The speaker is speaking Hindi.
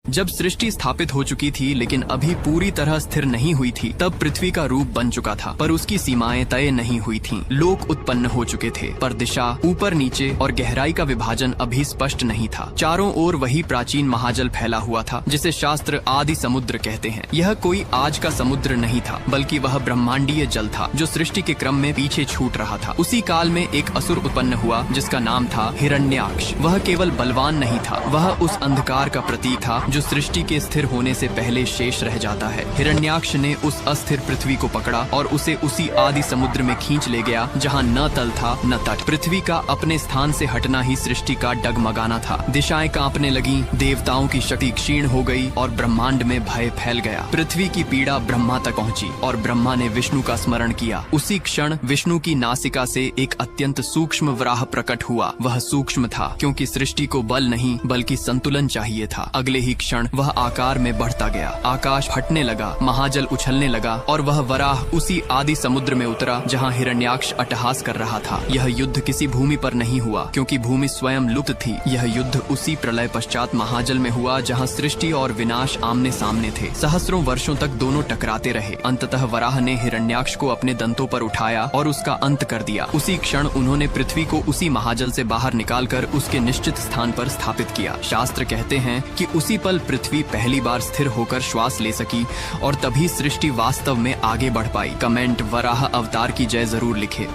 जब सृष्टि स्थापित हो चुकी थी लेकिन अभी पूरी तरह स्थिर नहीं हुई थी, तब पृथ्वी का रूप बन चुका था, पर उसकी सीमाएं तय नहीं हुई थीं। लोक उत्पन्न हो चुके थे, पर दिशा, ऊपर नीचे और गहराई का विभाजन अभी स्पष्ट नहीं था। चारों ओर वही प्राचीन महाजल फैला हुआ था, जिसे शास्त्र आदि समुद्र कहते हैं। यह कोई आज का समुद्र नहीं था, बल्कि वह ब्रह्मांडीय जल था, जो सृष्टि के क्रम में पीछे छूट रहा था। उसी काल में एक असुर उत्पन्न हुआ, जिसका नाम था हिरण्याक्ष। वह केवल बलवान नहीं था, वह उस अंधकार का प्रतीक था जो सृष्टि के स्थिर होने से पहले शेष रह जाता है। हिरण्याक्ष ने उस अस्थिर पृथ्वी को पकड़ा और उसे उसी आदि समुद्र में खींच ले गया, जहाँ न तल था न तट। पृथ्वी का अपने स्थान से हटना ही सृष्टि का डगमगाना था। दिशाएं कांपने लगी, देवताओं की शक्ति क्षीण हो गई और ब्रह्मांड में भय फैल गया। पृथ्वी की पीड़ा ब्रह्मा तक पहुंची और ब्रह्मा ने विष्णु का स्मरण किया। उसी क्षण विष्णु की नासिका से एक अत्यंत सूक्ष्म वराह प्रकट हुआ। वह सूक्ष्म था क्योंकि सृष्टि को बल नहीं बल्कि संतुलन चाहिए था। अगले ही क्षण वह आकार में बढ़ता गया, आकाश फटने लगा, महाजल उछलने लगा और वह वराह उसी आदि समुद्र में उतरा जहाँ हिरण्याक्ष अट्टहास कर रहा था। यह युद्ध किसी भूमि पर नहीं हुआ, क्योंकि भूमि स्वयं लुप्त थी। यह युद्ध उसी प्रलय पश्चात महाजल में हुआ जहाँ सृष्टि और विनाश आमने सामने थे। सहस्रों वर्षों तक दोनों टकराते रहे। अंततः वराह ने हिरण्याक्ष को अपने दंतों पर उठाया और उसका अंत कर दिया। उसी क्षण उन्होंने पृथ्वी को उसी महाजल से बाहर निकालकर उसके निश्चित स्थान पर स्थापित किया। शास्त्र कहते हैं कि उसी पल पृथ्वी पहली बार स्थिर होकर श्वास ले सकी और तभी सृष्टि वास्तव में आगे बढ़ पाई। कमेंट वराह अवतार की जय जरूर लिखे।